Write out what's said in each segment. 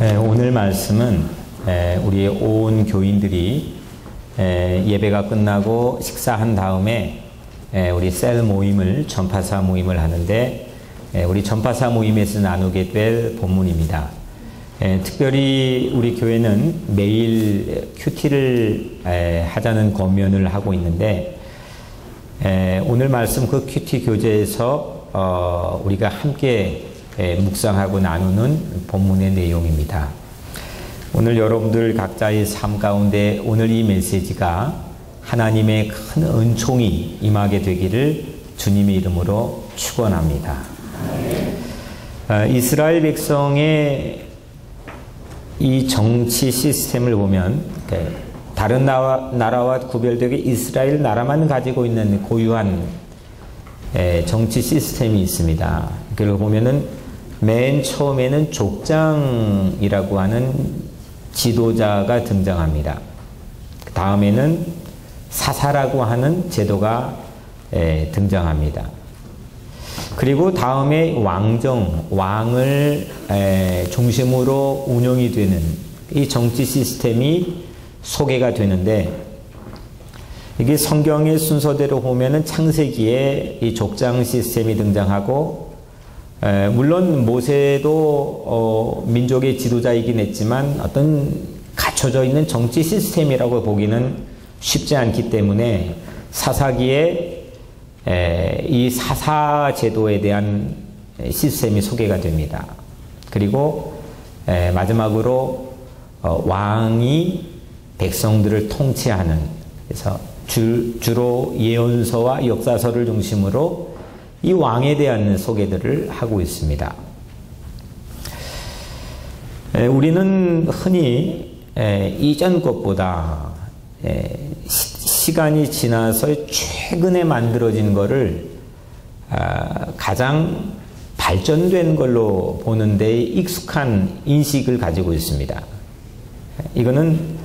오늘 말씀은 우리 온 교인들이 예배가 끝나고 식사한 다음에 우리 셀 모임을, 전파사 모임을 하는데 우리 전파사 모임에서 나누게 될 본문입니다. 특별히 우리 교회는 매일 큐티를 하자는 권면을 하고 있는데 오늘 말씀 그 큐티 교재에서 우리가 함께 묵상하고 나누는 본문의 내용입니다. 오늘 여러분들 각자의 삶 가운데 오늘 이 메시지가 하나님의 큰 은총이 임하게 되기를 주님의 이름으로 축원합니다. 이스라엘 백성의 이 정치 시스템을 보면 다른 나라와 구별되게 이스라엘 나라만 가지고 있는 고유한 정치 시스템이 있습니다. 그걸 보면은 맨 처음에는 족장이라고 하는 지도자가 등장합니다. 다음에는 사사라고 하는 제도가 등장합니다. 그리고 다음에 왕을 중심으로 운영이 되는 이 정치 시스템이 소개가 되는데, 이게 성경의 순서대로 보면은 창세기에 이 족장 시스템이 등장하고, 물론 모세도 민족의 지도자이긴 했지만 어떤 갖춰져 있는 정치 시스템이라고 보기는 쉽지 않기 때문에 사사기에 이 사사 제도에 대한 시스템이 소개가 됩니다. 그리고 마지막으로 왕이 백성들을 통치하는, 그래서 주로 예언서와 역사서를 중심으로 이 왕에 대한 소개들을 하고 있습니다. 우리는 흔히 이전 것보다 시간이 지나서 최근에 만들어진 것을 가장 발전된 걸로 보는 데 익숙한 인식을 가지고 있습니다. 이거는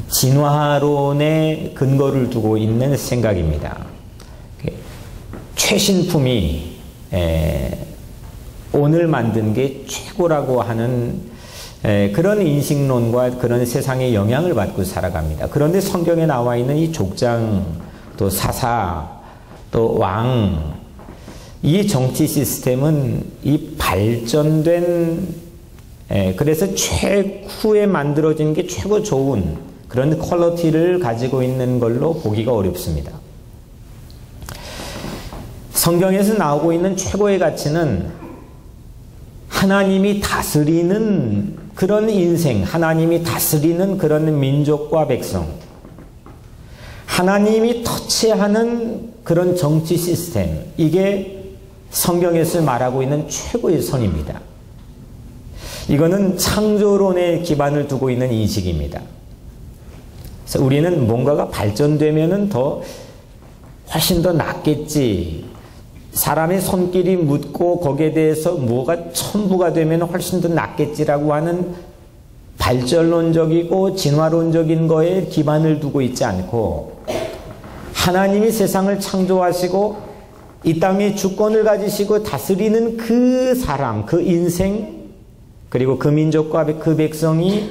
진화론의 근거를 두고 있는 생각입니다. 최신품이 오늘 만든 게 최고라고 하는 그런 인식론과 그런 세상의 영향을 받고 살아갑니다. 그런데 성경에 나와 있는 이 족장, 또 사사, 또 왕, 이 정치 시스템은 이 발전된, 그래서 최후에 만들어진 게 최고 좋은 그런 퀄리티를 가지고 있는 걸로 보기가 어렵습니다. 성경에서 나오고 있는 최고의 가치는 하나님이 다스리는 그런 인생, 하나님이 다스리는 그런 민족과 백성, 하나님이 터치하는 그런 정치 시스템, 이게 성경에서 말하고 있는 최고의 선입니다. 이거는 창조론에 기반을 두고 있는 인식입니다. 그래서 우리는 뭔가가 발전되면은 훨씬 더 낫겠지, 사람의 손길이 묻고 거기에 대해서 뭐가 첨부가 되면 훨씬 더 낫겠지라고 하는 발전론적이고 진화론적인 거에 기반을 두고 있지 않고, 하나님이 세상을 창조하시고 이 땅에 주권을 가지시고 다스리는 그 사람, 그 인생, 그리고 그 민족과 그 백성이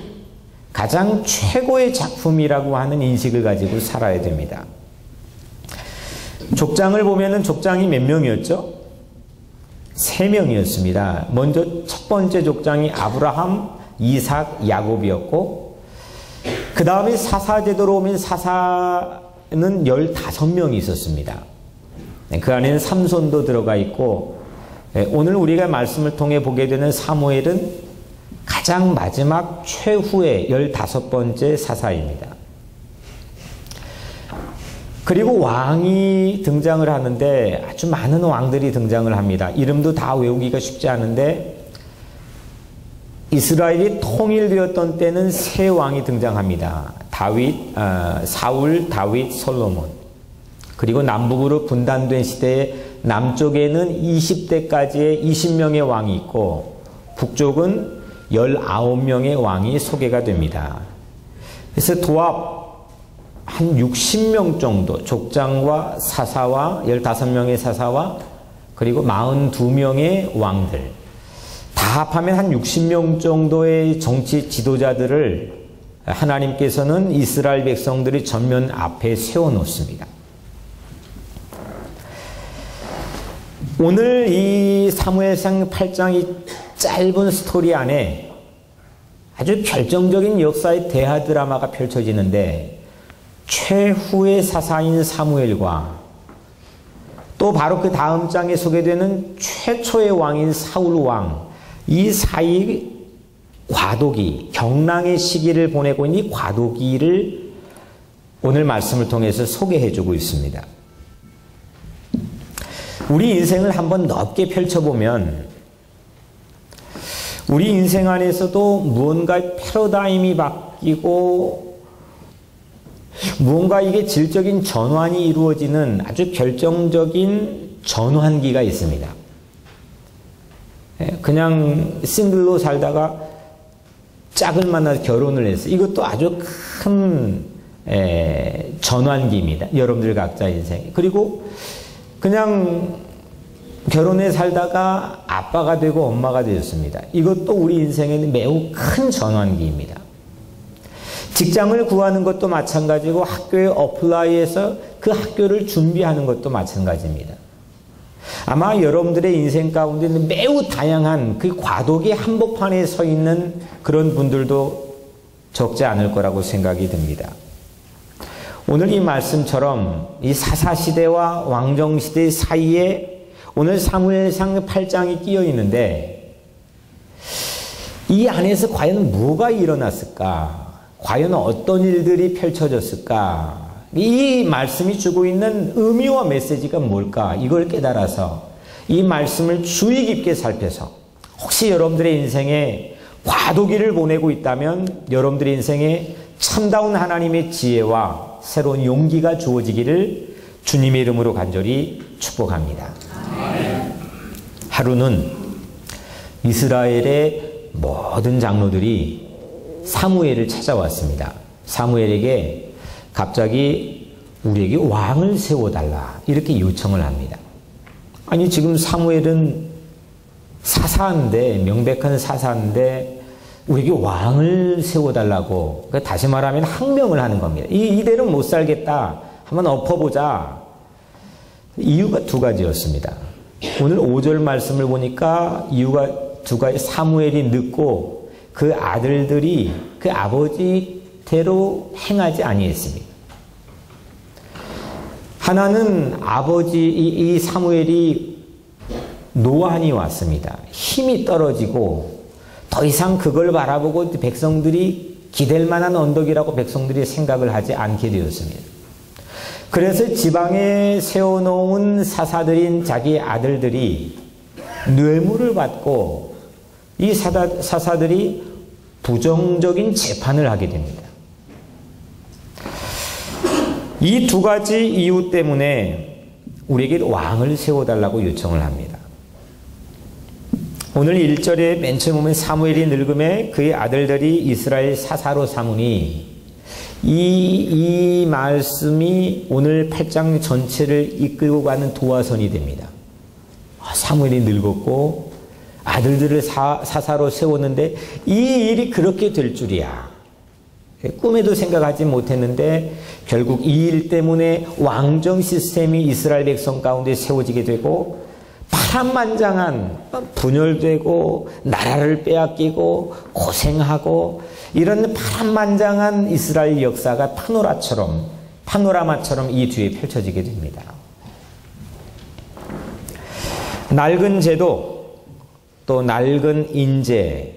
가장 최고의 작품이라고 하는 인식을 가지고 살아야 됩니다. 족장을 보면은 족장이 몇 명이었죠? 3명이었습니다. 먼저 첫 번째 족장이 아브라함, 이삭, 야곱이었고, 그 다음에 사사제도로 오면 사사는 15명이 있었습니다. 그 안에는 삼손도 들어가 있고, 오늘 우리가 말씀을 통해 보게 되는 사무엘은 가장 마지막 최후의 15번째 사사입니다. 그리고 왕이 등장을 하는데 아주 많은 왕들이 등장을 합니다. 이름도 다 외우기가 쉽지 않은데, 이스라엘이 통일되었던 때는 3왕이 등장합니다. 사울, 다윗, 솔로몬. 그리고 남북으로 분단된 시대에 남쪽에는 20대까지의 20명의 왕이 있고, 북쪽은 19명의 왕이 소개가 됩니다. 그래서 도합 한 60명 정도, 족장과 사사와 15명의 사사와 그리고 42명의 왕들, 다 다 합하면 한 60명 정도의 정치 지도자들을 하나님께서는 이스라엘 백성들이 전면 앞에 세워놓습니다. 오늘 이 사무엘상 8장이 짧은 스토리 안에 아주 결정적인 역사의 대하 드라마가 펼쳐지는데, 최후의 사사인 사무엘과 또 바로 그 다음 장에 소개되는 최초의 왕인 사울 왕, 이 사이 과도기, 경랑의 시기를 보내고 있는 이 과도기를 오늘 말씀을 통해서 소개해주고 있습니다. 우리 인생을 한번 넓게 펼쳐보면 우리 인생 안에서도 무언가 패러다임이 바뀌고 무언가 이게 질적인 전환이 이루어지는 아주 결정적인 전환기가 있습니다. 그냥 싱글로 살다가 짝을 만나서 결혼을 했어요. 이것도 아주 큰 전환기입니다. 여러분들 각자 인생. 그리고 그냥 결혼해 살다가 아빠가 되고 엄마가 되었습니다. 이것도 우리 인생에는 매우 큰 전환기입니다. 직장을 구하는 것도 마찬가지고 학교에 어플라이해서 그 학교를 준비하는 것도 마찬가지입니다. 아마 여러분들의 인생 가운데는 매우 다양한 그 과도기 한복판에 서 있는 그런 분들도 적지 않을 거라고 생각이 듭니다. 오늘 이 말씀처럼 이 사사시대와 왕정시대 사이에 오늘 사무엘상 8장이 끼어 있는데, 이 안에서 과연 뭐가 일어났을까? 과연 어떤 일들이 펼쳐졌을까? 이 말씀이 주고 있는 의미와 메시지가 뭘까? 이걸 깨달아서 이 말씀을 주의 깊게 살펴서 혹시 여러분들의 인생에 과도기를 보내고 있다면 여러분들의 인생에 참다운 하나님의 지혜와 새로운 용기가 주어지기를 주님의 이름으로 간절히 축복합니다. 하루는 이스라엘의 모든 장로들이 사무엘을 찾아왔습니다. 사무엘에게 갑자기 우리에게 왕을 세워달라 이렇게 요청을 합니다. 아니 지금 사무엘은 사사인데, 명백한 사사인데 우리에게 왕을 세워달라고, 그러니까 다시 말하면 항명을 하는 겁니다. 이대로 못 살겠다, 한번 엎어보자. 이유가 두 가지였습니다. 오늘 5절 말씀을 보니까 이유가 두 가지. 사무엘이 늙고 그 아들들이 그 아버지대로 행하지 아니했습니다. 하나는 이 사무엘이 노안이 왔습니다. 힘이 떨어지고 더 이상 그걸 바라보고 백성들이 기댈 만한 언덕이라고 백성들이 생각을 하지 않게 되었습니다. 그래서 지방에 세워놓은 사사들인 자기 아들들이 뇌물을 받고 이 사사들이 부정적인 재판을 하게 됩니다. 이 두 가지 이유 때문에 우리에게 왕을 세워달라고 요청을 합니다. 오늘 1절에 맨 처음 보면 사무엘이 늙음에 그의 아들들이 이스라엘 사사로 삼으니, 이 말씀이 오늘 8장 전체를 이끌고 가는 도화선이 됩니다. 사무엘이 늙었고 아들들을 사사로 세웠는데 이 일이 그렇게 될 줄이야. 꿈에도 생각하지 못했는데 결국 이 일 때문에 왕정 시스템이 이스라엘 백성 가운데 세워지게 되고, 파란만장한 분열되고 나라를 빼앗기고 고생하고 이런 파란만장한 이스라엘 역사가 파노라마처럼 이 뒤에 펼쳐지게 됩니다. 낡은 제도, 또 낡은 인재,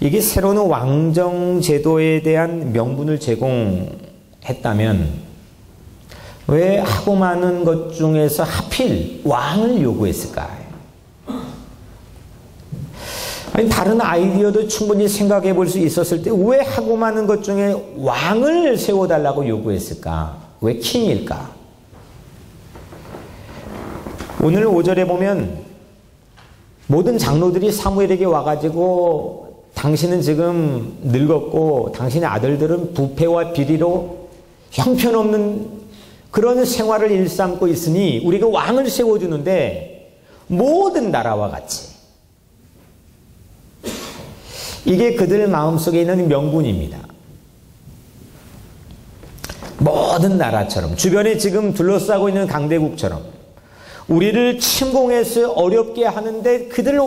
이게 새로운 왕정 제도에 대한 명분을 제공했다면 왜 하고 많은 것 중에서 하필 왕을 요구했을까? 아니, 다른 아이디어도 충분히 생각해 볼 수 있었을 때 왜 하고 많은 것 중에 왕을 세워달라고 요구했을까? 왜 킹일까? 오늘 5절에 보면 모든 장로들이 사무엘에게 와가지고 당신은 지금 늙었고 당신의 아들들은 부패와 비리로 형편없는 그런 생활을 일삼고 있으니 우리가 왕을 세워주는데 모든 나라와 같이 이게 그들 마음속에 있는 명분입니다. 모든 나라처럼, 주변에 지금 둘러싸고 있는 강대국처럼 우리를 침공해서 어렵게 하는데 그들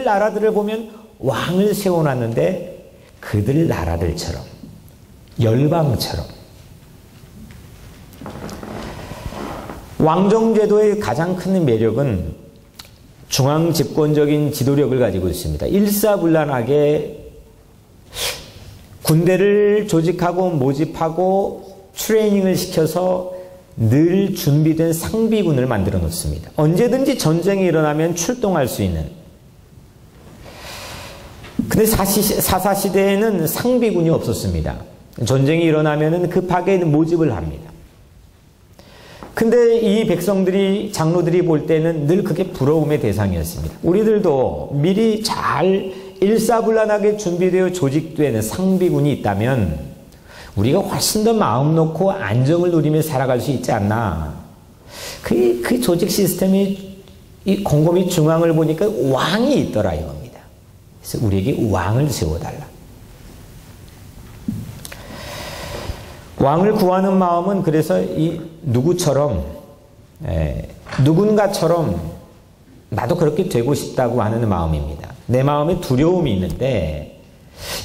나라들을 보면 왕을 세워놨는데 그들 나라들처럼, 열방처럼. 왕정제도의 가장 큰 매력은 중앙 집권적인 지도력을 가지고 있습니다. 일사불란하게 군대를 조직하고 모집하고 트레이닝을 시켜서 늘 준비된 상비군을 만들어 놓습니다. 언제든지 전쟁이 일어나면 출동할 수 있는. 근데 사사시대에는 상비군이 없었습니다. 전쟁이 일어나면 급하게 모집을 합니다. 근데 이 백성들이, 장로들이 볼 때는 늘 그게 부러움의 대상이었습니다. 우리들도 미리 잘 일사불란하게 준비되어 조직되는 상비군이 있다면 우리가 훨씬 더 마음 놓고 안정을 누리며 살아갈 수 있지 않나. 그 조직 시스템이 이 곰곰이 중앙을 보니까 왕이 있더라 이겁니다. 그래서 우리에게 왕을 세워달라. 왕을 구하는 마음은 그래서 이 누구처럼, 누군가처럼 나도 그렇게 되고 싶다고 하는 마음입니다. 내 마음에 두려움이 있는데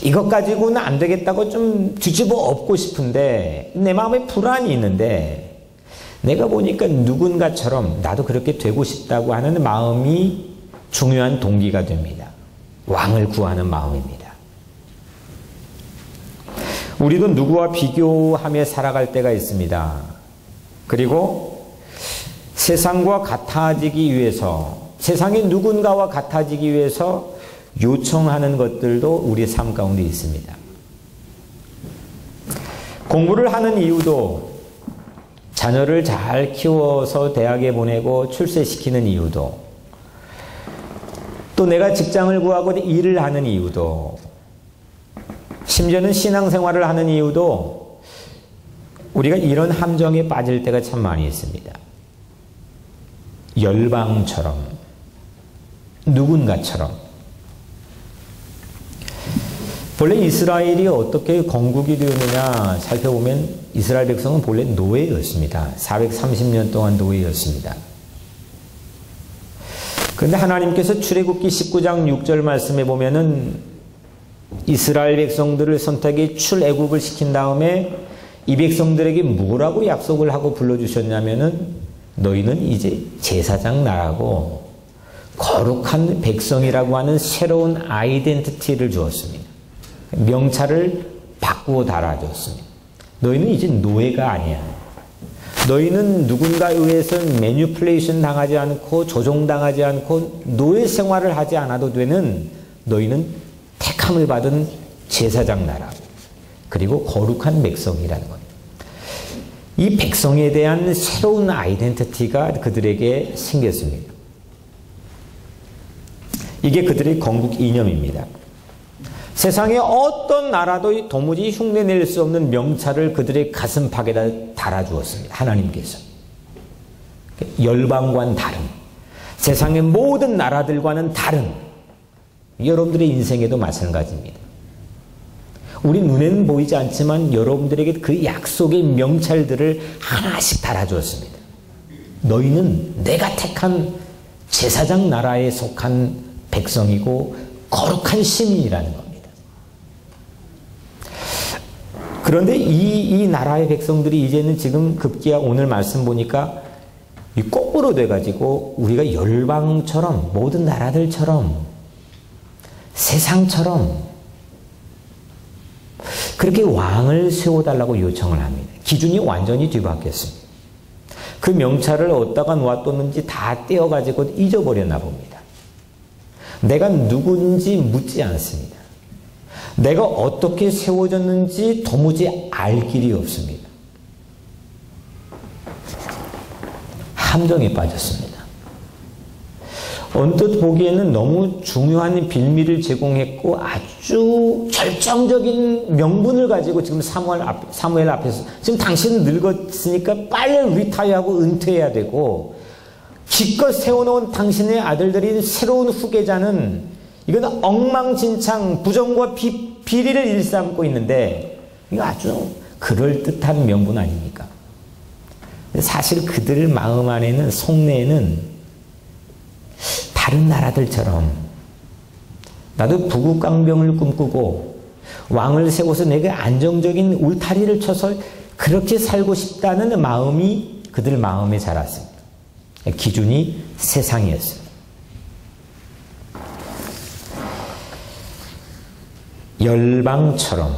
이것 가지고는 안 되겠다고 좀 뒤집어 엎고 싶은데 내 마음에 불안이 있는데 내가 보니까 누군가처럼 나도 그렇게 되고 싶다고 하는 마음이 중요한 동기가 됩니다. 왕을 구하는 마음입니다. 우리도 누구와 비교하며 살아갈 때가 있습니다. 그리고 세상과 같아지기 위해서, 세상의 누군가와 같아지기 위해서 요청하는 것들도 우리 삶 가운데 있습니다. 공부를 하는 이유도, 자녀를 잘 키워서 대학에 보내고 출세시키는 이유도, 또 내가 직장을 구하고 일을 하는 이유도, 심지어는 신앙생활을 하는 이유도 우리가 이런 함정에 빠질 때가 참 많이 있습니다. 열방처럼, 누군가처럼. 본래 이스라엘이 어떻게 건국이 되었느냐 살펴보면 이스라엘 백성은 본래 노예였습니다. 430년 동안 노예였습니다. 그런데 하나님께서 출애굽기 19장 6절 말씀에 보면은 이스라엘 백성들을 선택해 출애굽을 시킨 다음에 이 백성들에게 뭐라고 약속을 하고 불러주셨냐면은 너희는 이제 제사장 나라고 거룩한 백성이라고 하는 새로운 아이덴티티를 주었습니다. 명찰을 바꾸어 달아줬습니다. 너희는 이제 노예가 아니야. 너희는 누군가에 의해서 매니플레이션 당하지 않고 조종당하지 않고 노예 생활을 하지 않아도 되는, 너희는 택함을 받은 제사장 나라, 그리고 거룩한 백성이라는 것. 이 백성에 대한 새로운 아이덴티티가 그들에게 생겼습니다. 이게 그들의 건국 이념입니다. 세상의 어떤 나라도 도무지 흉내낼 수 없는 명찰을 그들의 가슴팍에다 달아주었습니다. 하나님께서. 열방과는 다른, 세상의 모든 나라들과는 다른, 여러분들의 인생에도 마찬가지입니다. 우리 눈에는 보이지 않지만 여러분들에게 그 약속의 명찰들을 하나씩 달아주었습니다. 너희는 내가 택한 제사장 나라에 속한 백성이고 거룩한 시민이라는 겁니다. 그런데 이 나라의 백성들이 이제는 지금 급기야 오늘 말씀 보니까 거꾸로 돼가지고 우리가 열방처럼, 모든 나라들처럼, 세상처럼 그렇게 왕을 세워달라고 요청을 합니다. 기준이 완전히 뒤바뀌었습니다. 그 명찰을 어디다가 놓아뒀는지 다 떼어가지고 잊어버렸나 봅니다. 내가 누군지 묻지 않습니다. 내가 어떻게 세워졌는지 도무지 알 길이 없습니다. 함정에 빠졌습니다. 언뜻 보기에는 너무 중요한 빌미를 제공했고 아주 결정적인 명분을 가지고 지금 사무엘 앞에서 지금 당신은 늙었으니까 빨리 리타이어하고 은퇴해야 되고 기껏 세워놓은 당신의 아들들이 새로운 후계자는 이건 엉망진창 부정과 비리를 일삼고 있는데 이거 아주 그럴듯한 명분 아닙니까? 사실 그들 마음 안에는 속내에는 다른 나라들처럼 나도 부국강병을 꿈꾸고 왕을 세워서 내가 안정적인 울타리를 쳐서 그렇게 살고 싶다는 마음이 그들 마음에 자랐습니다. 기준이 세상이었습니다. 열방처럼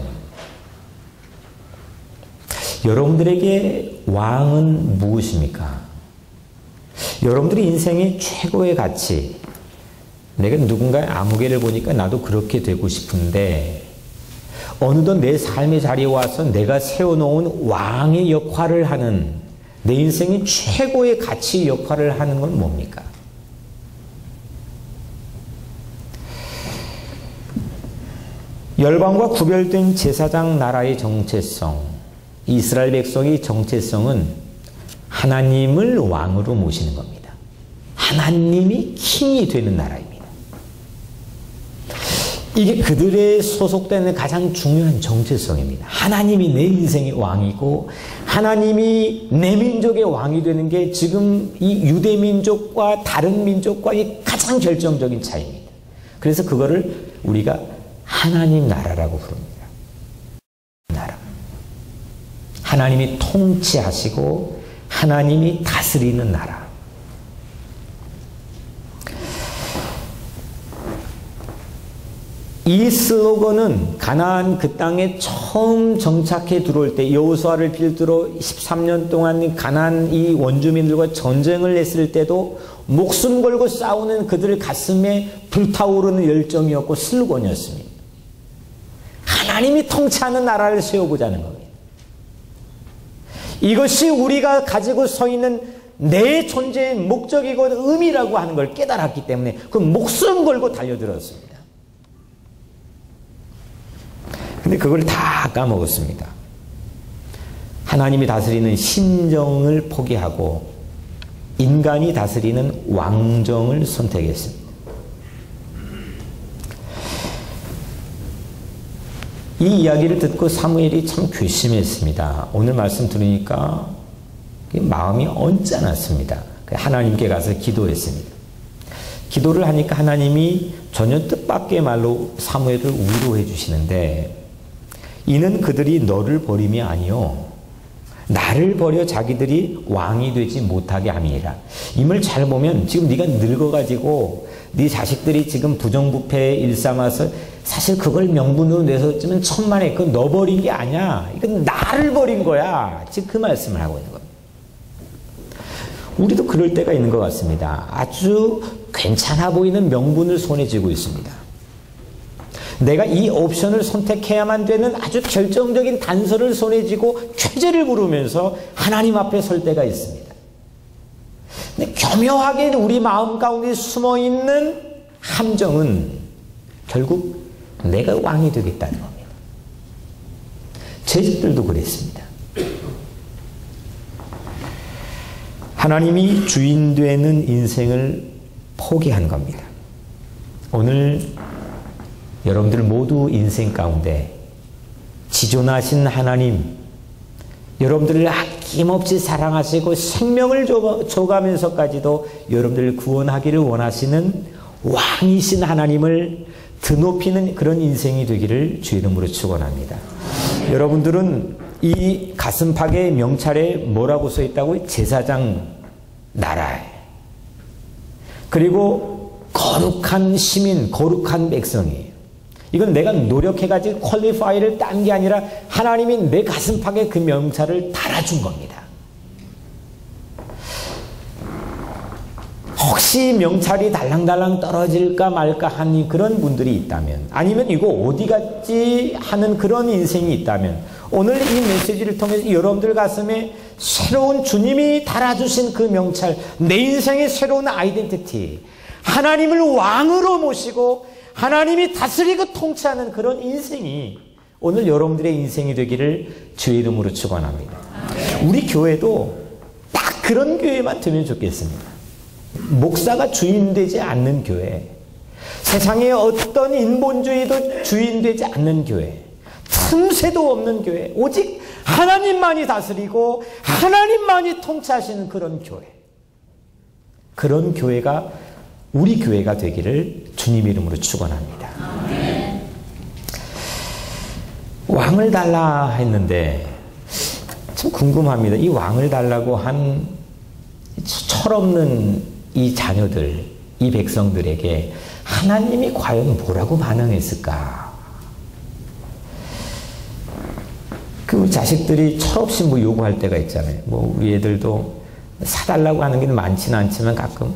여러분들에게 왕은 무엇입니까? 여러분들의 인생의 최고의 가치, 내가 누군가의 아무개를 보니까 나도 그렇게 되고 싶은데 어느덧 내 삶의 자리에 와서 내가 세워놓은 왕의 역할을 하는 내 인생의 최고의 가치 역할을 하는 건 뭡니까? 열방과 구별된 제사장 나라의 정체성, 이스라엘 백성의 정체성은 하나님을 왕으로 모시는 겁니다. 하나님이 킹이 되는 나라입니다. 이게 그들의 소속되는 가장 중요한 정체성입니다. 하나님이 내 인생의 왕이고 하나님이 내 민족의 왕이 되는 게 지금 이 유대 민족과 다른 민족과의 가장 결정적인 차이입니다. 그래서 그거를 우리가 하나님 나라라고 부릅니다. 나라. 하나님이 통치하시고 하나님이 다스리는 나라. 이 슬로건은 가나안 그 땅에 처음 정착해 들어올 때 여호수아를 필두로 13년 동안 가나안 이 원주민들과 전쟁을 했을 때도 목숨 걸고 싸우는 그들 가슴에 불타오르는 열정이었고 슬로건이었습니다. 하나님이 통치하는 나라를 세워보자는 겁니다. 이것이 우리가 가지고 서 있는 내 존재의 목적이고 의미라고 하는 걸 깨달았기 때문에 그 목숨 걸고 달려들었습니다. 근데 그걸 다 까먹었습니다. 하나님이 다스리는 신정을 포기하고 인간이 다스리는 왕정을 선택했습니다. 이 이야기를 듣고 사무엘이 참 괘씸했습니다. 오늘 말씀 들으니까 마음이 언짢았습니다. 하나님께 가서 기도했습니다. 기도를 하니까 하나님이 전혀 뜻밖의 말로 사무엘을 위로해 주시는데 이는 그들이 너를 버림이 아니요 나를 버려 자기들이 왕이 되지 못하게 함이니라. 이 말 잘 보면 지금 네가 늙어가지고 네 자식들이 지금 부정부패에 일삼아서 사실 그걸 명분으로 내서쯤은 천만에 그건 너 버린 게 아니야. 이건 나를 버린 거야. 지금 그 말씀을 하고 있는 겁니다. 우리도 그럴 때가 있는 것 같습니다. 아주 괜찮아 보이는 명분을 손에 쥐고 있습니다. 내가 이 옵션을 선택해야만 되는 아주 결정적인 단서를 손에 쥐고 죄죄를 부르면서 하나님 앞에 설 때가 있습니다. 근데 교묘하게 우리 마음 가운데 숨어있는 함정은 결국 내가 왕이 되겠다는 겁니다. 제 집들도 그랬습니다. 하나님이 주인 되는 인생을 포기한 겁니다. 오늘 여러분들 모두 인생 가운데 지존하신 하나님, 여러분들을 아낌없이 사랑하시고 생명을 줘가면서까지도 여러분들을 구원하기를 원하시는 왕이신 하나님을 드높이는 그런 인생이 되기를 주 이름으로 축원합니다. 여러분들은 이 가슴팍의 명찰에 뭐라고 써 있다고요? 제사장 나라에. 그리고 거룩한 시민, 거룩한 백성이에요. 이건 내가 노력해가지고 퀄리파이를 딴 게 아니라 하나님이 내 가슴팍에 그 명찰을 달아준 겁니다. 혹시 명찰이 달랑달랑 떨어질까 말까 하는 그런 분들이 있다면, 아니면 이거 어디 갔지 하는 그런 인생이 있다면, 오늘 이 메시지를 통해서 여러분들 가슴에 새로운 주님이 달아주신 그 명찰, 내 인생의 새로운 아이덴티티, 하나님을 왕으로 모시고 하나님이 다스리고 통치하는 그런 인생이 오늘 여러분들의 인생이 되기를 주의 이름으로 축원합니다. 우리 교회도 딱 그런 교회만 되면 좋겠습니다. 목사가 주인 되지 않는 교회, 세상에 어떤 인본주의도 주인되지 않는 교회, 틈새도 없는 교회, 오직 하나님만이 다스리고 하나님만이 통치하시는 그런 교회, 그런 교회가 우리 교회가 되기를 주님 이름으로 축원합니다. 왕을 달라 했는데 참 궁금합니다. 이 왕을 달라고 한 철없는 이 자녀들, 이 백성들에게 하나님이 과연 뭐라고 반응했을까? 그 자식들이 철없이 뭐 요구할 때가 있잖아요. 뭐 우리 애들도 사달라고 하는 게 많지는 않지만 가끔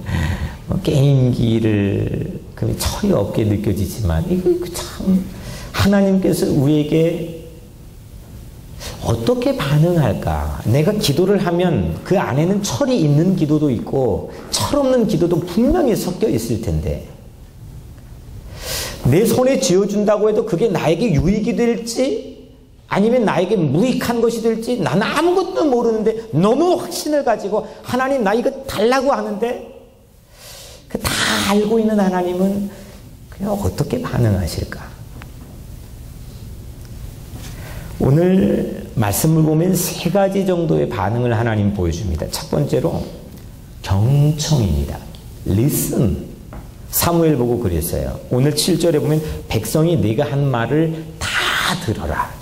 뭐 게임기를 철이 없게 느껴지지만 이거 참 하나님께서 우리에게 어떻게 반응할까? 내가 기도를 하면 그 안에는 철이 있는 기도도 있고 철없는 기도도 분명히 섞여 있을 텐데 내 손에 쥐어준다고 해도 그게 나에게 유익이 될지 아니면 나에게 무익한 것이 될지 나는 아무것도 모르는데 너무 확신을 가지고 하나님 나 이거 달라고 하는데 그 다 알고 있는 하나님은 그냥 어떻게 반응하실까? 오늘 말씀을 보면 세 가지 정도의 반응을 하나님 보여줍니다. 첫 번째로 경청입니다. Listen. 사무엘 보고 그랬어요. 오늘 7절에 보면 백성이 네가 한 말을 다 들어라.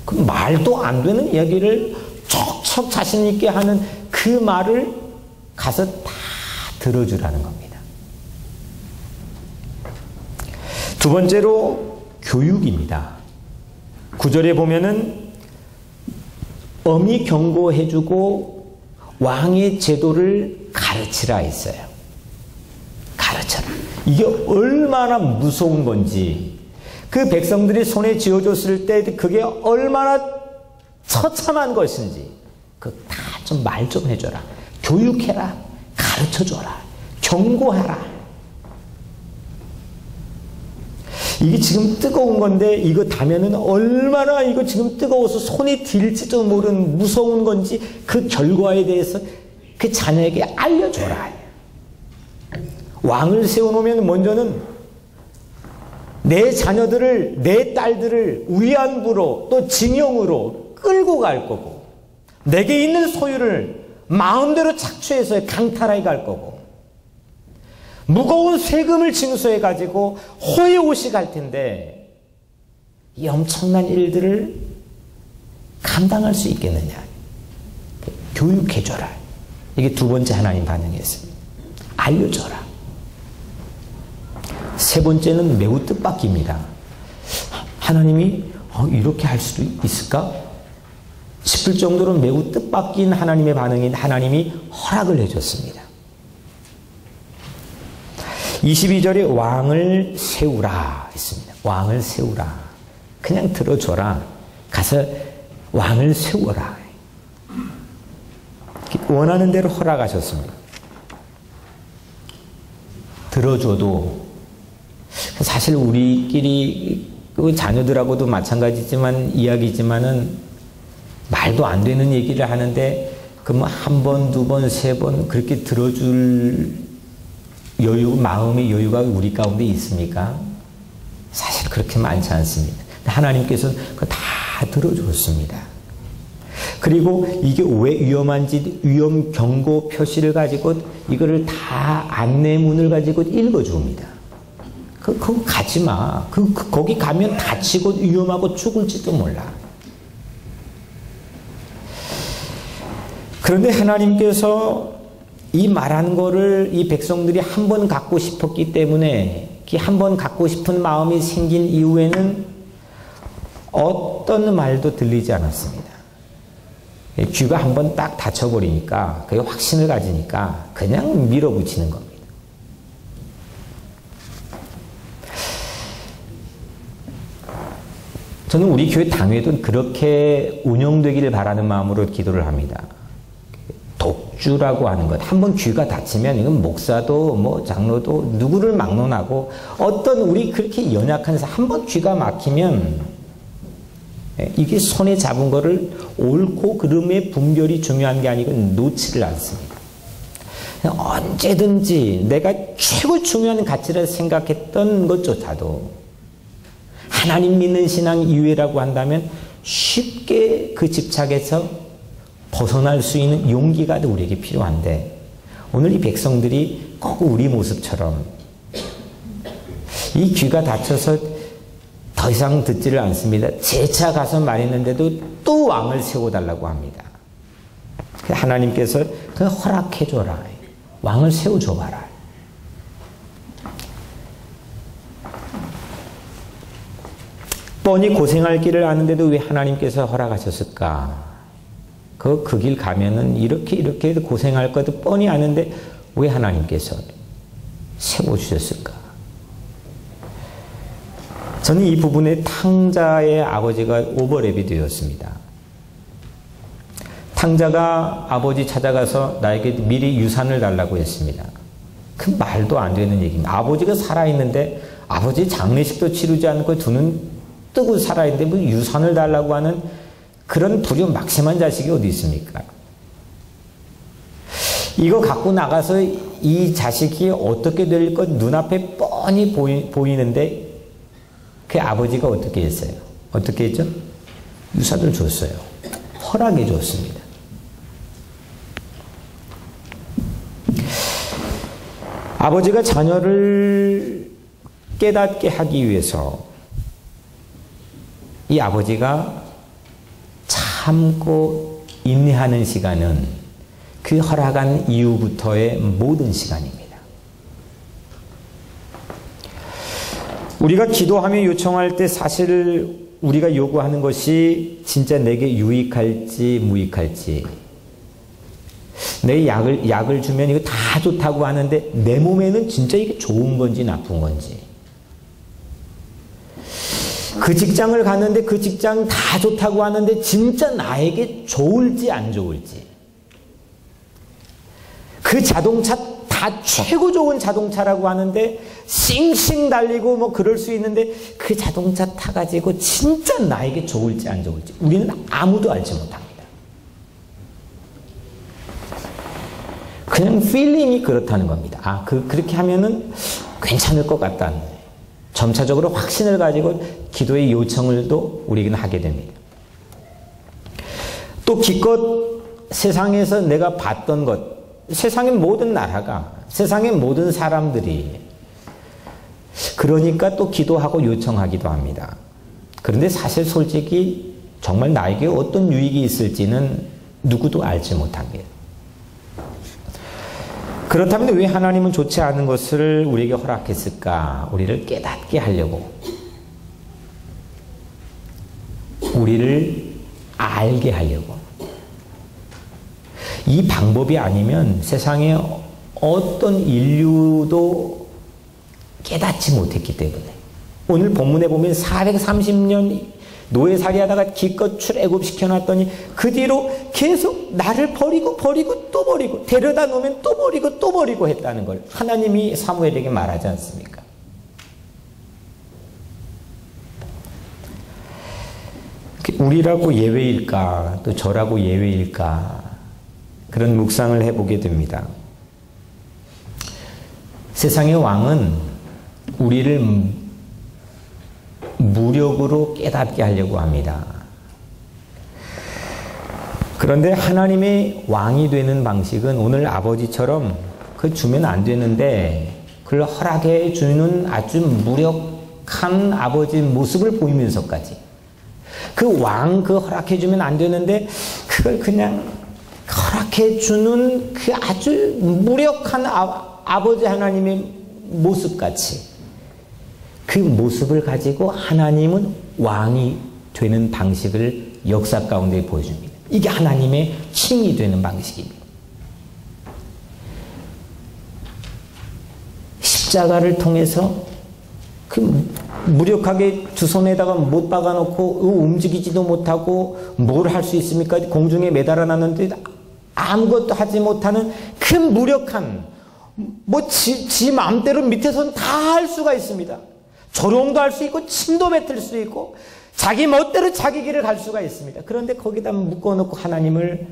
그 말도 안 되는 이야기를 척척 자신 있게 하는 그 말을 가서 다 들어주라는 겁니다. 두 번째로 교육입니다. 9절에 보면은 엄히 경고해주고 왕의 제도를 가르치라 했어요. 가르쳐라. 이게 얼마나 무서운 건지 그 백성들이 손에 쥐어줬을 때 그게 얼마나 처참한 것인지 그 다 좀 말 좀 해줘라. 교육해라. 가르쳐줘라. 경고하라. 이게 지금 뜨거운 건데 이거 다면은 얼마나 이거 지금 뜨거워서 손이 딜지도 모르는 무서운 건지 그 결과에 대해서 그 자녀에게 알려줘라. 왕을 세워놓으면 먼저는 내 자녀들을 내 딸들을 위안부로 또 징용으로 끌고 갈 거고 내게 있는 소유를 마음대로 착취해서 강탈하게 갈 거고 무거운 세금을 징수해 가지고 호의호식 할 텐데 이 엄청난 일들을 감당할 수 있겠느냐. 교육해줘라. 이게 두 번째 하나님 반응이었습니다. 알려줘라. 세 번째는 매우 뜻밖입니다. 하나님이 이렇게 할 수도 있을까? 싶을 정도로 매우 뜻밖인 하나님의 반응인 하나님이 허락을 해줬습니다. 22절에 왕을 세우라 했습니다. 왕을 세우라. 그냥 들어줘라. 가서 왕을 세워라. 원하는 대로 허락하셨습니다. 들어줘도 사실 우리끼리 자녀들하고도 마찬가지지만 이야기지만은 말도 안 되는 얘기를 하는데 그러면 한 번, 두 번, 세 번 그렇게 들어줄 여유, 마음의 여유가 우리 가운데 있습니까? 사실 그렇게 많지 않습니다. 하나님께서는 그거 다 들어줬습니다. 그리고 이게 왜 위험한지 위험 경고 표시를 가지고 이거를 다 안내문을 가지고 읽어줍니다. 그거 가지 마. 거기 가면 다치고 위험하고 죽을지도 몰라. 그런데 하나님께서 이 말하는 거를 이 백성들이 한 번 갖고 싶었기 때문에 한 번 갖고 싶은 마음이 생긴 이후에는 어떤 말도 들리지 않았습니다. 귀가 한 번 딱 닫혀버리니까 그게 확신을 가지니까 그냥 밀어붙이는 겁니다. 저는 우리 교회 당회도 그렇게 운영되기를 바라는 마음으로 기도를 합니다. 독주라고 하는 것. 한번 귀가 닫히면 이건 목사도 뭐 장로도 누구를 막론하고 어떤 우리 그렇게 연약한 사람 한번 귀가 막히면 이게 손에 잡은 거를 옳고 그름의 분별이 중요한 게 아니고 놓지를 않습니다. 언제든지 내가 최고 중요한 가치를 생각했던 것조차도 하나님 믿는 신앙 이외라고 한다면 쉽게 그 집착에서 벗어날 수 있는 용기가 우리에게 필요한데, 오늘 이 백성들이 꼭 우리 모습처럼 이 귀가 닫혀서 더 이상 듣지를 않습니다. 재차 가서 말했는데도 또 왕을 세워달라고 합니다. 하나님께서 그 허락해줘라. 왕을 세워줘봐라. 뻔히 고생할 길을 아는데도 왜 하나님께서 허락하셨을까? 그 길 가면은 이렇게 고생할 것도 뻔히 아는데 왜 하나님께서 세워주셨을까? 저는 이 부분에 탕자의 아버지가 오버랩이 되었습니다. 탕자가 아버지 찾아가서 나에게 미리 유산을 달라고 했습니다. 그 말도 안 되는 얘기입니다. 아버지가 살아있는데 아버지 장례식도 치르지 않고 두 눈 뜨고 살아있는데 뭐 유산을 달라고 하는 그런 두려움 막심한 자식이 어디 있습니까? 이거 갖고 나가서 이 자식이 어떻게 될 것 눈앞에 뻔히 보이는데 그 아버지가 어떻게 했어요? 어떻게 했죠? 유산을 줬어요. 허락해 줬습니다. 아버지가 자녀를 깨닫게 하기 위해서 이 아버지가 참고 인내하는 시간은 그 허락한 이후부터의 모든 시간입니다. 우리가 기도하며 요청할 때 사실 우리가 요구하는 것이 진짜 내게 유익할지 무익할지, 내 약을 주면 이거 다 좋다고 하는데 내 몸에는 진짜 이게 좋은 건지 나쁜 건지, 그 직장을 갔는데 그 직장 다 좋다고 하는데 진짜 나에게 좋을지 안 좋을지, 그 자동차 다 최고 좋은 자동차라고 하는데 싱싱 달리고 뭐 그럴 수 있는데 그 자동차 타가지고 진짜 나에게 좋을지 안 좋을지 우리는 아무도 알지 못합니다. 그냥 필링이 그렇다는 겁니다. 그렇게 하면은 괜찮을 것 같다는, 점차적으로 확신을 가지고 기도의 요청을도 우리는 하게 됩니다. 또 기껏 세상에서 내가 봤던 것, 세상의 모든 나라가, 세상의 모든 사람들이 그러니까 또 기도하고 요청하기도 합니다. 그런데 사실 솔직히 정말 나에게 어떤 유익이 있을지는 누구도 알지 못합니다. 그렇다면 왜 하나님은 좋지 않은 것을 우리에게 허락했을까? 우리를 깨닫게 하려고, 우리를 알게 하려고. 이 방법이 아니면 세상에 어떤 인류도 깨닫지 못했기 때문에, 오늘 본문에 보면 430년 노예살이 하다가 기껏 출애굽시켜놨더니 그 뒤로 계속 나를 버리고 또 버리고, 데려다 놓으면 또 버리고 했다는 걸 하나님이 사무엘에게 말하지 않습니까? 우리라고 예외일까, 또 저라고 예외일까, 그런 묵상을 해보게 됩니다. 세상의 왕은 우리를 무력으로 깨닫게 하려고 합니다. 그런데 하나님의 왕이 되는 방식은 오늘 아버지처럼 그 주면 안 되는데 그걸 허락해 주는 아주 무력한 아버지 모습을 보이면서까지, 그 왕 그 허락해 주면 안 되는데 그걸 그냥 허락해 주는 그 아주 무력한 아버지 하나님의 모습같이, 그 모습을 가지고 하나님은 왕이 되는 방식을 역사 가운데 보여줍니다. 이게 하나님의 칭이 되는 방식입니다. 십자가를 통해서 그 무력하게 두 손에다가 못 박아놓고 움직이지도 못하고 뭘 할 수 있습니까? 공중에 매달아 놨는데 아무것도 하지 못하는 그 무력한, 지 마음대로 밑에서는 다 할 수가 있습니다. 조롱도 할 수 있고 침도 뱉을 수 있고 자기 멋대로 자기 길을 갈 수가 있습니다. 그런데 거기다 묶어놓고 하나님을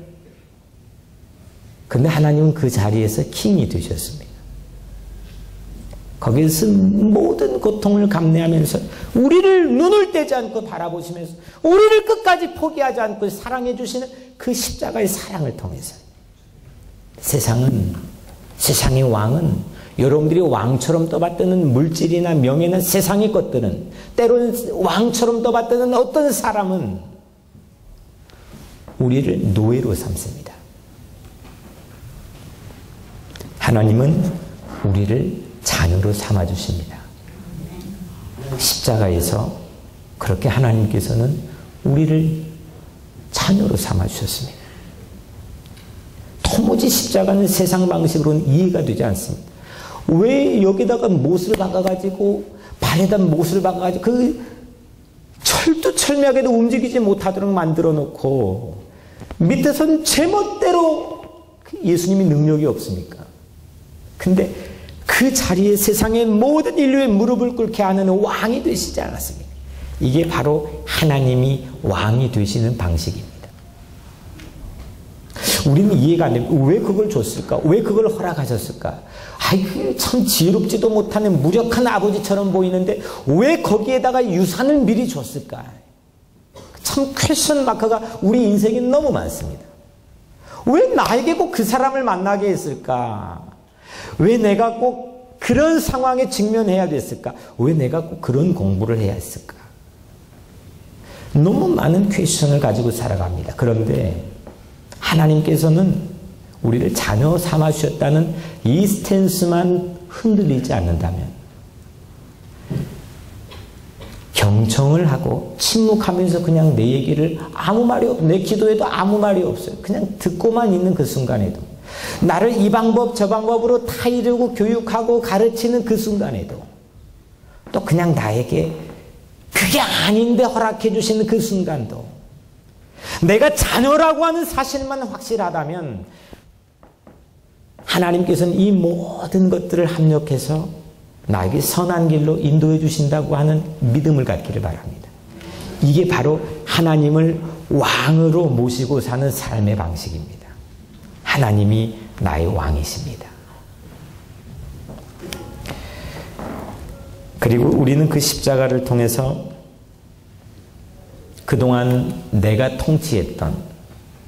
근데 하나님은 그 자리에서 킹이 되셨습니다. 거기서 모든 고통을 감내하면서 우리를 눈을 떼지 않고 바라보시면서 우리를 끝까지 포기하지 않고 사랑해 주시는 그 십자가의 사랑을 통해서 세상의 왕은 여러분들이 왕처럼 떠받드는 물질이나 명예나 세상의 것들은 때로는 왕처럼 떠받드는 어떤 사람은 우리를 노예로 삼습니다. 하나님은 우리를 자녀로 삼아주십니다. 십자가에서 그렇게 하나님께서는 우리를 자녀로 삼아주셨습니다. 도무지 십자가는 세상 방식으로는 이해가 되지 않습니다. 왜 여기다가 못을 박아가지고 발에다 못을 박아가지고 그 철두철미하게도 움직이지 못하도록 만들어 놓고 밑에서는 제멋대로 예수님이 능력이 없습니까? 근데 그 자리에 세상의 모든 인류의 무릎을 꿇게 하는 왕이 되시지 않았습니까? 이게 바로 하나님이 왕이 되시는 방식입니다. 우리는 이해가 안 됩니다. 왜 그걸 줬을까? 왜 그걸 허락하셨을까? 참 지혜롭지도 못하는 무력한 아버지처럼 보이는데 왜 거기에다가 유산을 미리 줬을까? 참 퀘스천 마크가 우리 인생에 너무 많습니다. 왜 나에게 꼭 그 사람을 만나게 했을까? 왜 내가 꼭 그런 상황에 직면해야 됐을까? 왜 내가 꼭 그런 공부를 해야 했을까? 너무 많은 퀘스천을 가지고 살아갑니다. 그런데 하나님께서는 우리를 자녀 삼아주셨다는 이 스탠스만 흔들리지 않는다면 경청을 하고 침묵하면서 그냥 내 얘기를 아무 말이 없어요. 내 기도에도 아무 말이 없어요. 그냥 듣고만 있는 그 순간에도 나를 이 방법 저 방법으로 타이르고 교육하고 가르치는 그 순간에도 또 그냥 나에게 그게 아닌데 허락해 주시는 그 순간도 내가 자녀라고 하는 사실만 확실하다면 하나님께서는 이 모든 것들을 합력해서 나에게 선한 길로 인도해 주신다고 하는 믿음을 갖기를 바랍니다. 이게 바로 하나님을 왕으로 모시고 사는 삶의 방식입니다. 하나님이 나의 왕이십니다. 그리고 우리는 그 십자가를 통해서 그동안 내가 통치했던,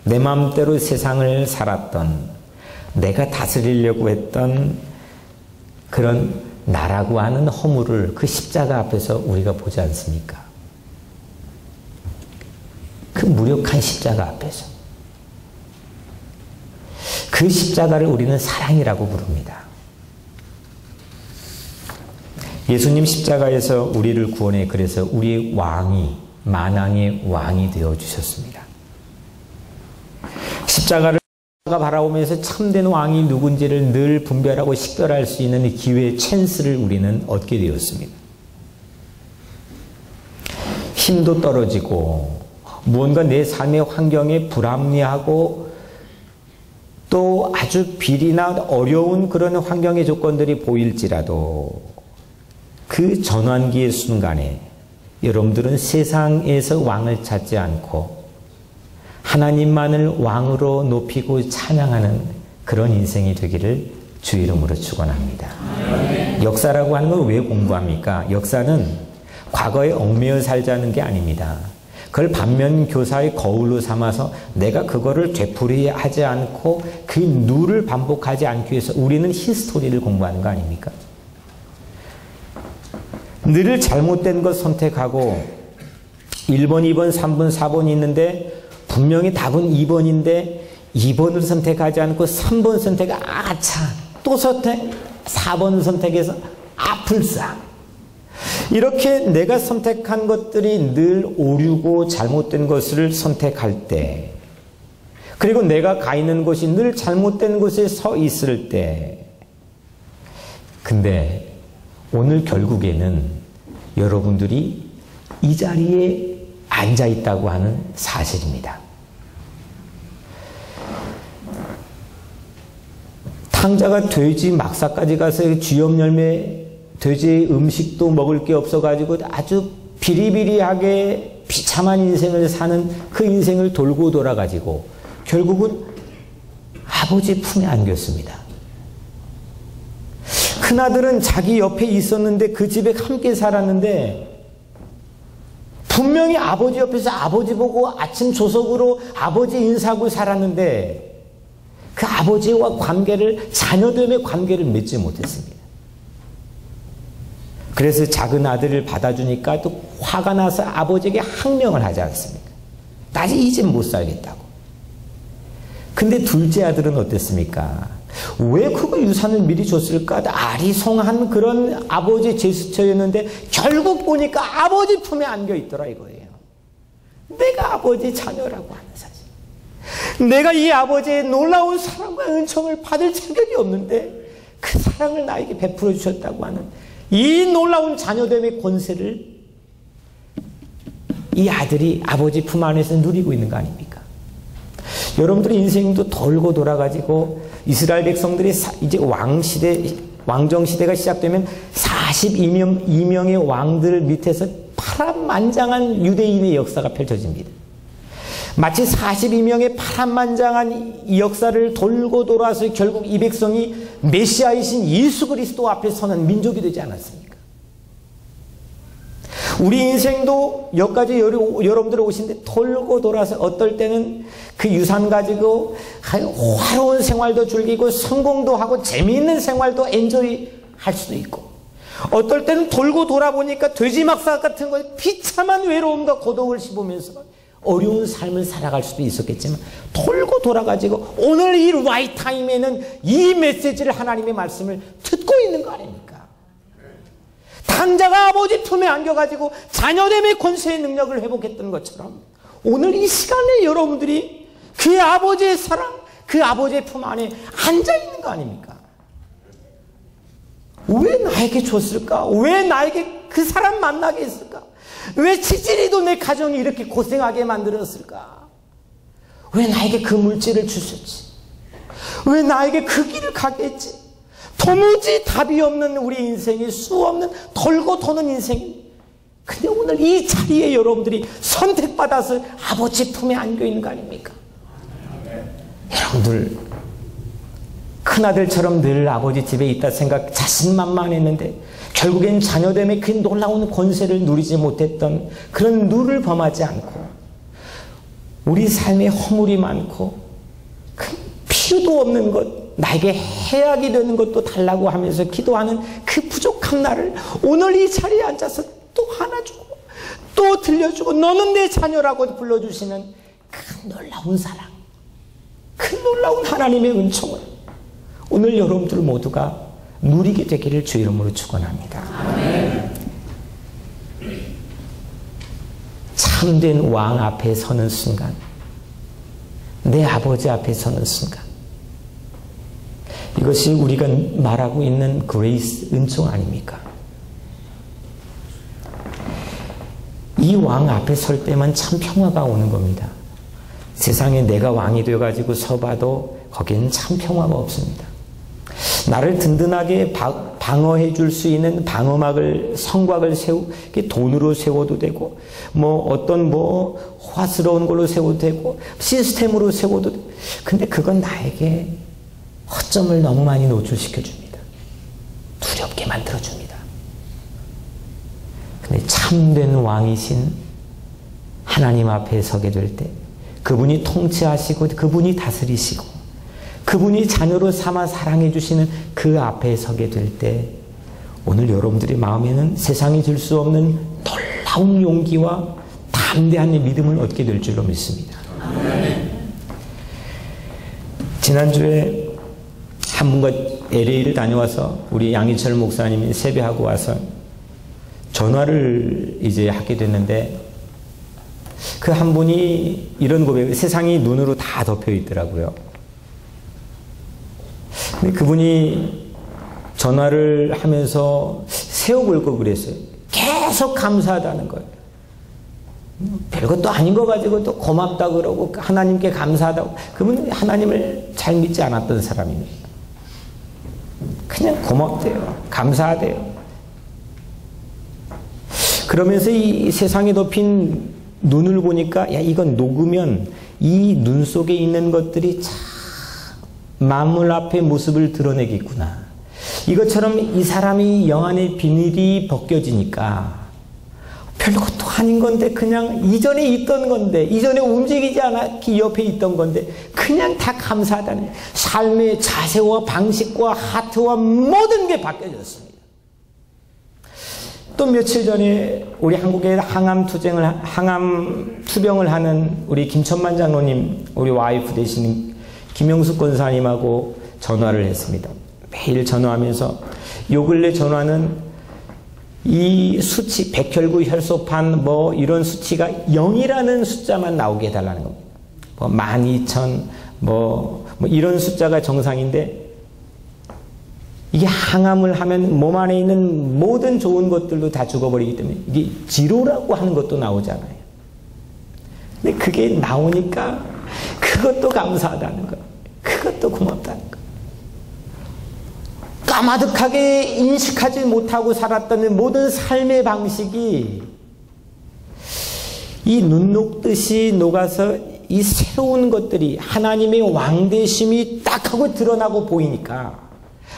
내 마음대로 세상을 살았던, 내가 다스리려고 했던 그런 나라고 하는 허물을 그 십자가 앞에서 우리가 보지 않습니까? 그 무력한 십자가 앞에서. 그 십자가를 우리는 사랑이라고 부릅니다. 예수님 십자가에서 우리를 구원해 그래서 우리의 왕이, 만왕의 왕이 되어주셨습니다. 십자가를 바라보면서 참된 왕이 누군지를 늘 분별하고 식별할 수 있는 기회, 찬스를 우리는 얻게 되었습니다. 힘도 떨어지고 무언가 내 삶의 환경에 불합리하고 또 아주 비리나 어려운 그런 환경의 조건들이 보일지라도 그 전환기의 순간에 여러분들은 세상에서 왕을 찾지 않고 하나님만을 왕으로 높이고 찬양하는 그런 인생이 되기를 주 이름으로 축원합니다. 역사라고 하는 걸 왜 공부합니까? 역사는 과거에 얽매여 살자는 게 아닙니다. 그걸 반면교사의 거울로 삼아서 내가 그거를 되풀이하지 않고 그 누를 반복하지 않기 위해서 우리는 히스토리를 공부하는 거 아닙니까? 늘 잘못된 것 선택하고 1번, 2번, 3번, 4번이 있는데 분명히 답은 2번인데 2번을 선택하지 않고 3번 선택, 아차, 또 선택, 4번 선택해서 아플싸. 이렇게 내가 선택한 것들이 늘 오류고 잘못된 것을 선택할 때, 그리고 내가 가 있는 곳이 늘 잘못된 곳에 서 있을 때, 근데 오늘 결국에는 여러분들이 이 자리에 앉아 있다고 하는 사실입니다. 탕자가 돼지 막사까지 가서 쥐염 열매, 돼지의 음식도 먹을 게 없어가지고 아주 비리비리하게 비참한 인생을 사는 그 인생을 돌고 돌아가지고 결국은 아버지 품에 안겼습니다. 큰아들은 자기 옆에 있었는데 그 집에 함께 살았는데 분명히 아버지 옆에서 아버지 보고 아침 조석으로 아버지 인사하고 살았는데 그 아버지와 관계를, 자녀됨의 관계를 맺지 못했습니다. 그래서 작은 아들을 받아주니까 또 화가 나서 아버지에게 항명을 하지 않습니까? 나 이제 못 살겠다고. 근데 둘째 아들은 어땠습니까? 왜 그거 유산을 미리 줬을까? 아리송한 그런 아버지 제스처였는데 결국 보니까 아버지 품에 안겨 있더라 이거예요. 내가 아버지 자녀라고 하는 사실. 내가 이 아버지의 놀라운 사랑과 은총을 받을 자격이 없는데 그 사랑을 나에게 베풀어 주셨다고 하는 이 놀라운 자녀됨의 권세를 이 아들이 아버지 품 안에서 누리고 있는 거 아닙니까? 여러분들의 인생도 돌고 돌아가지고 이스라엘 백성들이 이제 왕정시대가 시작되면 42명의 왕들 밑에서 파란만장한 유대인의 역사가 펼쳐집니다. 마치 42명의 파란만장한 이 역사를 돌고 돌아서 결국 이 백성이 메시아이신 예수 그리스도 앞에 서는 민족이 되지 않았습니까? 우리 인생도 여기까지 여러분들 오신데 돌고 돌아서 어떨 때는 그 유산 가지고 화로운 생활도 즐기고 성공도 하고 재미있는 생활도 엔조이 할 수도 있고 어떨 때는 돌고 돌아보니까 돼지막사 같은 거에 비참한 외로움과 고독을 씹으면서 어려운 삶을 살아갈 수도 있었겠지만 돌고 돌아가지고 오늘 이 라이트 타임에는 이 메시지를 하나님의 말씀을 듣고 있는 거 아닙니까? 당자가 아버지 품에 안겨가지고 자녀됨의 권세의 능력을 회복했던 것처럼 오늘 이 시간에 여러분들이 그 아버지의 사랑, 그 아버지의 품 안에 앉아있는 거 아닙니까? 왜 나에게 줬을까? 왜 나에게 그 사람 만나게 했을까? 왜 치질이도 내 가정이 이렇게 고생하게 만들었을까? 왜 나에게 그 물질을 주셨지? 왜 나에게 그 길을 가게 했지? 도무지 답이 없는 우리 인생이 수없는 돌고 도는 인생이. 근데 오늘 이 자리에 여러분들이 선택받아서 아버지 품에 안겨있는 거 아닙니까? 여러분들 큰아들처럼 늘 아버지 집에 있다 생각 자신만만했는데 결국엔 자녀됨의 그 놀라운 권세를 누리지 못했던 그런 누를 범하지 않고 우리 삶에 허물이 많고 그 필요도 없는 것 나에게 해악이 되는 것도 달라고 하면서 기도하는 그 부족한 나를 오늘 이 자리에 앉아서 또 하나 주고 또 들려주고 너는 내 자녀라고 불러주시는 그 놀라운 사랑, 그 놀라운 하나님의 은총을 오늘 여러분들 모두가 누리게 되기를 주 이름으로 축원합니다. 아멘. 참된 왕 앞에 서는 순간, 내 아버지 앞에 서는 순간, 이것이 우리가 말하고 있는 그레이스, 은총 아닙니까? 이 왕 앞에 설 때만 참 평화가 오는 겁니다. 세상에 내가 왕이 되어가지고 서봐도 거기에는 참 평화가 없습니다. 나를 든든하게 방어해 줄 수 있는 방어막을, 성곽을 돈으로 세워도 되고, 어떤 화스러운 걸로 세워도 되고, 시스템으로 세워도 되고, 근데 그건 나에게 허점을 너무 많이 노출시켜 줍니다. 두렵게 만들어 줍니다. 근데 참된 왕이신 하나님 앞에 서게 될 때, 그분이 통치하시고, 그분이 다스리시고, 그분이 자녀로 삼아 사랑해 주시는 그 앞에 서게 될 때 오늘 여러분들의 마음에는 세상이 줄 수 없는 놀라운 용기와 담대한 믿음을 얻게 될 줄로 믿습니다. 지난주에 한 분과 LA를 다녀와서 우리 양희철 목사님이 세배하고 와서 전화를 이제 하게 됐는데 그 한 분이 이런 고백을 세상이 눈으로 다 덮여 있더라고요. 근데 그분이 전화를 하면서 세워볼 그랬어요. 계속 감사하다는 거예요. 별것도 아닌 거 가지고 또 고맙다 그러고 하나님께 감사하다고. 그분은 하나님을 잘 믿지 않았던 사람입니다. 그냥 고맙대요. 감사하대요. 그러면서 이 세상에 덮인 눈을 보니까 야 이건 녹으면 이 눈 속에 있는 것들이 참 만물 앞에 모습을 드러내겠구나. 이것처럼 이 사람이 영안의 비밀이 벗겨지니까 별것도 아닌 건데, 그냥 이전에 있던 건데, 이전에 움직이지 않았기 옆에 있던 건데 그냥 다 감사하다는 삶의 자세와 방식과 하트와 모든 게 바뀌어졌습니다. 또 며칠 전에 우리 한국에 항암 투병을 하는 우리 김천만 장로님, 우리 와이프 되시는 김영숙 권사님하고 전화를 했습니다. 매일 전화하면서 요 근래 전화는 이 수치, 백혈구, 혈소판 뭐 이런 수치가 0이라는 숫자만 나오게 해달라는 겁니다. 뭐 12,000 뭐 이런 숫자가 정상인데, 이게 항암을 하면 몸 안에 있는 모든 좋은 것들도 다 죽어버리기 때문에 이게 지로라고 하는 것도 나오잖아요. 근데 그게 나오니까 그것도 감사하다는 거, 그것도 고맙다는 거. 까마득하게 인식하지 못하고 살았던 모든 삶의 방식이 이 눈 녹듯이 녹아서 이 새로운 것들이 하나님의 왕되심이 딱 하고 드러나고 보이니까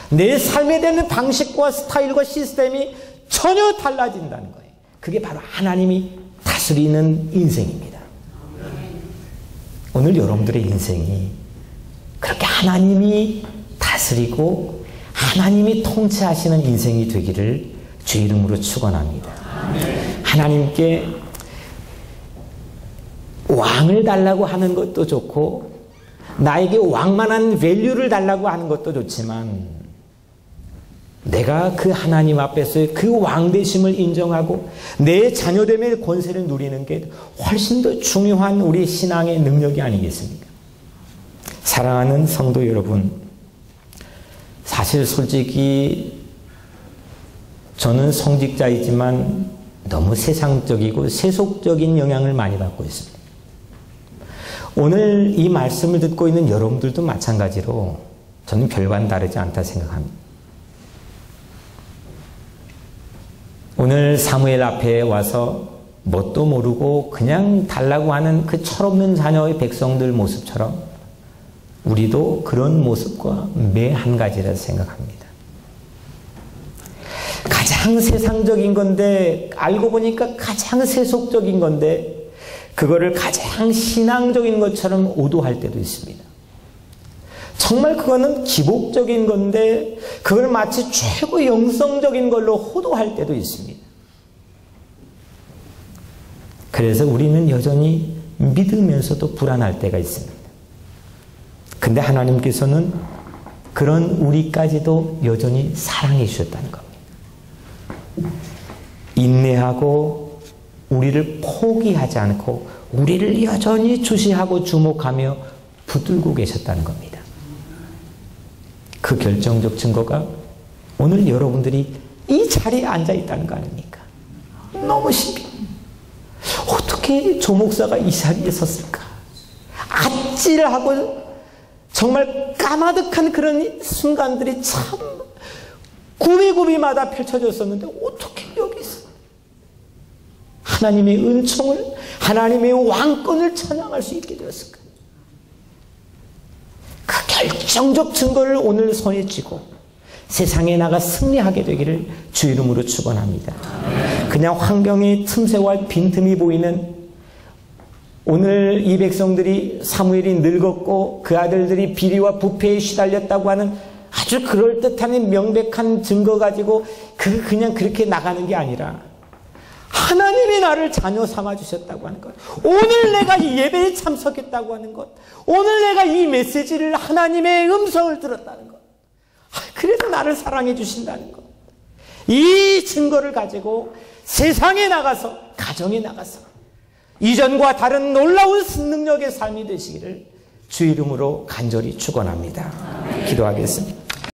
내 삶에 대한 방식과 스타일과 시스템이 전혀 달라진다는 거예요. 그게 바로 하나님이 다스리는 인생입니다. 오늘 여러분들의 인생이 그렇게 하나님이 다스리고 하나님이 통치하시는 인생이 되기를 주 이름으로 축원합니다. 하나님께 왕을 달라고 하는 것도 좋고 나에게 왕만한 밸류를 달라고 하는 것도 좋지만, 내가 그 하나님 앞에서 그 왕되심을 인정하고 내 자녀됨의 권세를 누리는 게 훨씬 더 중요한 우리 신앙의 능력이 아니겠습니까? 사랑하는 성도 여러분, 사실 솔직히 저는 성직자이지만 너무 세상적이고 세속적인 영향을 많이 받고 있습니다. 오늘 이 말씀을 듣고 있는 여러분들도 마찬가지로 저는 별반 다르지 않다 생각합니다. 오늘 사무엘 앞에 와서 뭣도 모르고 그냥 달라고 하는 그 철없는 자녀의 백성들 모습처럼 우리도 그런 모습과 매 한 가지라 생각합니다. 가장 세상적인 건데, 알고 보니까 가장 세속적인 건데, 그거를 가장 신앙적인 것처럼 오도할 때도 있습니다. 정말 그거는 기복적인 건데 그걸 마치 최고 영성적인 걸로 호도할 때도 있습니다. 그래서 우리는 여전히 믿으면서도 불안할 때가 있습니다. 근데 하나님께서는 그런 우리까지도 여전히 사랑해 주셨다는 겁니다. 인내하고 우리를 포기하지 않고 우리를 여전히 주시하고 주목하며 붙들고 계셨다는 겁니다. 그 결정적 증거가 오늘 여러분들이 이 자리에 앉아 있다는 거 아닙니까? 너무 신기해요. 어떻게 조 목사가 이 자리에 섰을까? 아찔하고 정말 까마득한 그런 순간들이 참 구비구비마다 펼쳐졌었는데 어떻게 여기서 하나님의 은총을, 하나님의 왕권을 찬양할 수 있게 되었을까? 그 결정적 증거를 오늘 손에 쥐고 세상에 나가 승리하게 되기를 주 이름으로 축원합니다. 그냥 환경의 틈새와 빈틈이 보이는 오늘 이 백성들이 사무엘이 늙었고 그 아들들이 비리와 부패에 시달렸다고 하는 아주 그럴듯한 명백한 증거 가지고 그냥 그렇게 나가는 게 아니라 하나님이 나를 자녀 삼아주셨다고 하는 것, 오늘 내가 이 예배에 참석했다고 하는 것, 오늘 내가 이 메시지를 하나님의 음성을 들었다는 것, 그래서 나를 사랑해 주신다는 것, 이 증거를 가지고 세상에 나가서, 가정에 나가서 이전과 다른 놀라운 능력의 삶이 되시기를 주 이름으로 간절히 축원합니다. 기도하겠습니다.